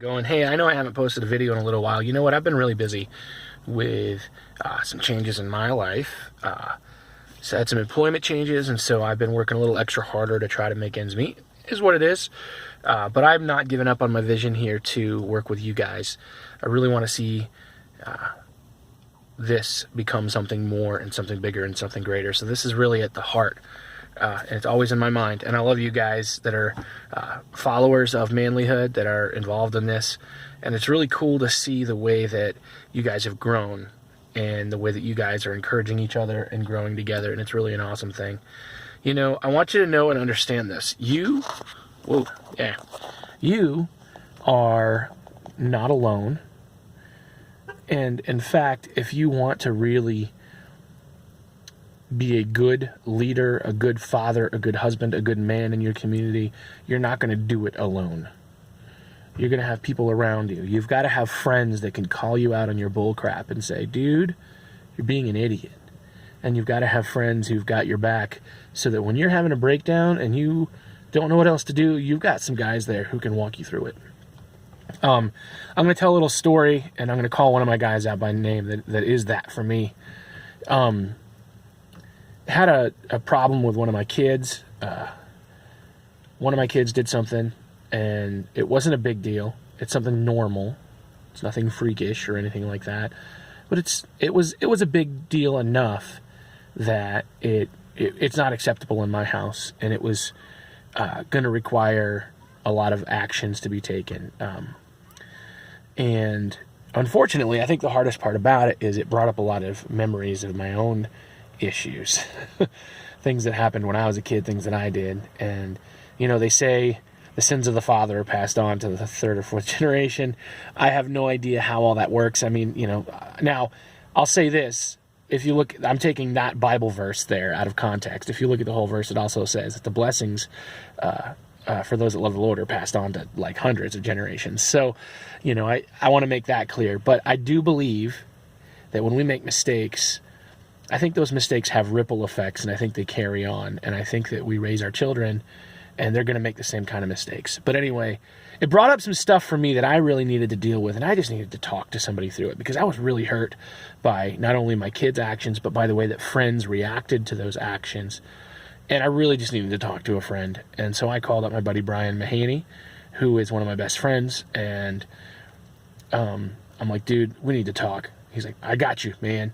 Going, hey, I know I haven't posted a video in a little while. You know what? I've been really busy with some changes in my life. So I had some employment changes, and so I've been working a little extra harder to try to make ends meet, is what it is. But I've not given up on my vision here to work with you guys. I really want to see this become something more and something bigger and something greater. So this is really at the heart. And it's always in my mind. And I love you guys that are followers of Manlihood, that are involved in this. And it's really cool to see the way that you guys have grown and the way that you guys are encouraging each other and growing together. And it's really an awesome thing. You know, I want you to know and understand this. You are not alone. And in fact, if you want to really be a good leader, a good father, a good husband, a good man in your community, you're not going to do it alone. You're going to have people around you. You've got to have friends that can call you out on your bull crap and say, dude, you're being an idiot. And you've got to have friends who've got your back so that when you're having a breakdown and you don't know what else to do, you've got some guys there who can walk you through it. I'm going to tell a little story, and I'm going to call one of my guys out by name that is that for me. Had a problem with one of my kids. One of my kids did something, and it wasn't a big deal. It's something normal. It's nothing freakish or anything like that. But it was a big deal enough that it's not acceptable in my house, and it was going to require a lot of actions to be taken. And unfortunately, I think the hardest part about it is it brought up a lot of memories of my own issues, things that happened when I was a kid, things that I did. And, you know, they say the sins of the father are passed on to the third or fourth generation. I have no idea how all that works. I mean, you know, now I'll say this. If you look, I'm taking that Bible verse there out of context. If you look at the whole verse, it also says that the blessings for those that love the Lord are passed on to like hundreds of generations. So, you know, I want to make that clear. But I do believe that when we make mistakes, I think those mistakes have ripple effects, and I think they carry on. And I think that we raise our children, and they're going to make the same kind of mistakes. But anyway, it brought up some stuff for me that I really needed to deal with, and I just needed to talk to somebody through it, because I was really hurt by not only my kids' actions, but by the way that friends reacted to those actions. And I really just needed to talk to a friend. And so I called up my buddy Brian Mahaney, who is one of my best friends, and I'm like, dude, we need to talk. He's like, I got you, man.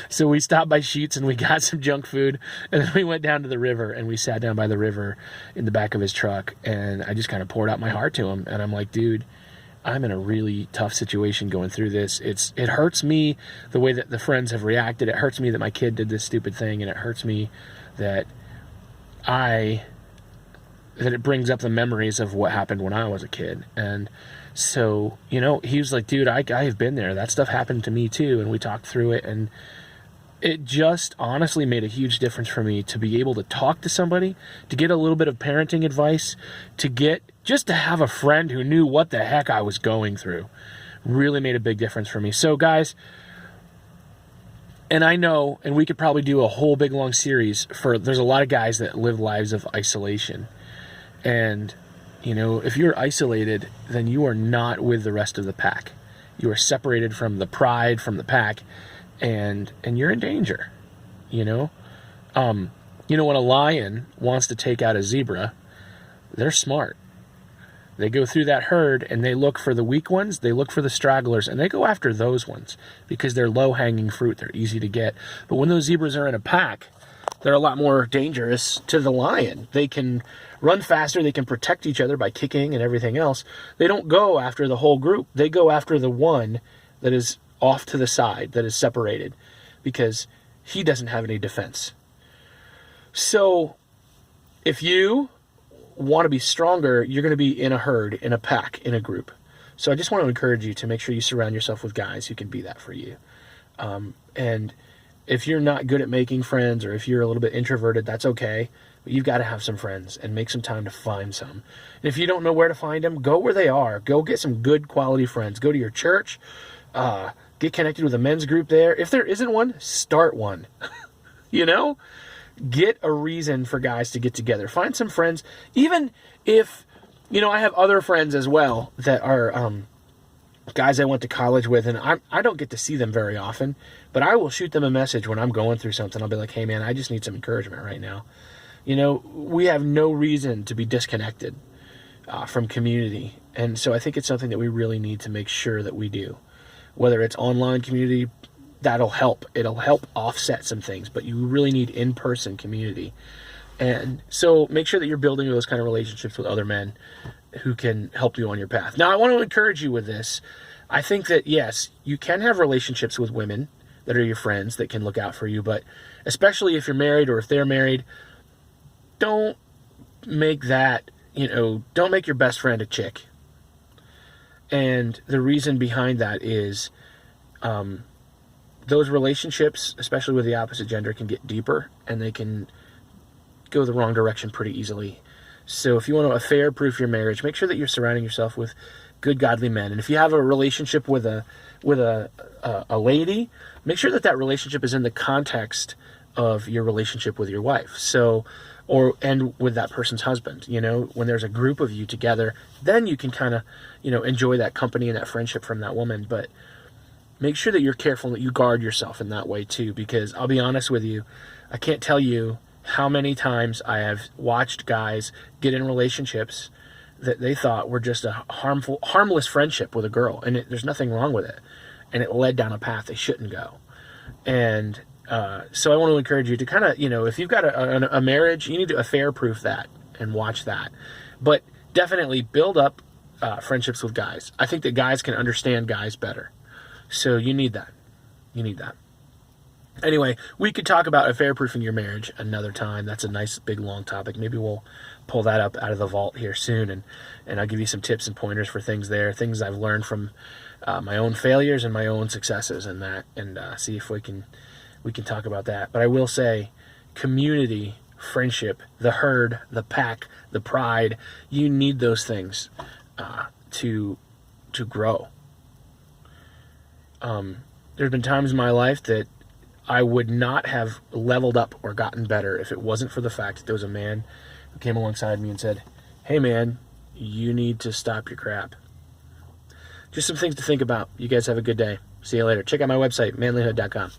So we stopped by Sheetz and we got some junk food, and then we went down to the river, and we sat down by the river in the back of his truck, and I just kind of poured out my heart to him. And I'm like, dude, I'm in a really tough situation going through this. It hurts me the way that the friends have reacted. It hurts me that my kid did this stupid thing, and it hurts me that it brings up the memories of what happened when I was a kid. And so, you know, he was like, dude, I have been there. That stuff happened to me too. And we talked through it, and it just honestly made a huge difference for me to be able to talk to somebody, to get a little bit of parenting advice, just to have a friend who knew what the heck I was going through. Really made a big difference for me. So guys, and I know, and we could probably do a whole big long series there's a lot of guys that live lives of isolation. And, you know, if you're isolated, then you are not with the rest of the pack. You are separated from the pride, from the pack, and you're in danger, you know? When a lion wants to take out a zebra, they're smart. They go through that herd, and they look for the weak ones, they look for the stragglers, and they go after those ones because they're low-hanging fruit, they're easy to get. But when those zebras are in a pack, they're a lot more dangerous to the lion. They can run faster, they can protect each other by kicking and everything else. They don't go after the whole group. They go after the one that is off to the side, that is separated, because he doesn't have any defense. So if you want to be stronger, you're going to be in a herd, in a pack, in a group. So I just want to encourage you to make sure you surround yourself with guys who can be that for you. And if you're not good at making friends, or if you're a little bit introverted, that's okay. But you've got to have some friends and make some time to find some. And if you don't know where to find them, go where they are. Go get some good quality friends. Go to your church. Get connected with a men's group there. If there isn't one, start one. You know? Get a reason for guys to get together. Find some friends. Even if I have other friends as well that are guys I went to college with, and I don't get to see them very often, but I will shoot them a message when I'm going through something. I'll be like, hey man, I just need some encouragement right now. We have no reason to be disconnected from community. And so I think it's something that we really need to make sure that we do. Whether it's online community, that'll help. It'll help offset some things, but you really need in-person community. And so make sure that you're building those kind of relationships with other men who can help you on your path. Now, I want to encourage you with this. I think that, yes, you can have relationships with women that are your friends that can look out for you, but especially if you're married or if they're married, don't make that, don't make your best friend a chick. And the reason behind that is those relationships, especially with the opposite gender, can get deeper and they can go the wrong direction pretty easily. So if you want to affair-proof your marriage, make sure that you're surrounding yourself with good, godly men. And if you have a relationship with a lady, make sure that relationship is in the context of your relationship with your wife. And with that person's husband. When there's a group of you together, then you can kind of, enjoy that company and that friendship from that woman. But make sure that you're careful and that you guard yourself in that way too, because I'll be honest with you, I can't tell you how many times I have watched guys get in relationships that they thought were just a harmless friendship with a girl, and there's nothing wrong with it, and it led down a path they shouldn't go. And so I want to encourage you to kind of, if you've got a marriage, you need to affair-proof that and watch that. But definitely build up friendships with guys. I think that guys can understand guys better. So you need that. Anyway, we could talk about affair-proofing your marriage another time. That's a nice, big, long topic. Maybe we'll pull that up out of the vault here soon, and I'll give you some tips and pointers for things there, things I've learned from my own failures and my own successes and that, and see if we can talk about that. But I will say, community, friendship, the herd, the pack, the pride, you need those things to grow. There's been times in my life that I would not have leveled up or gotten better if it wasn't for the fact that there was a man who came alongside me and said, hey man, you need to stop your crap. Just some things to think about. You guys have a good day. See you later. Check out my website, manlihood.com.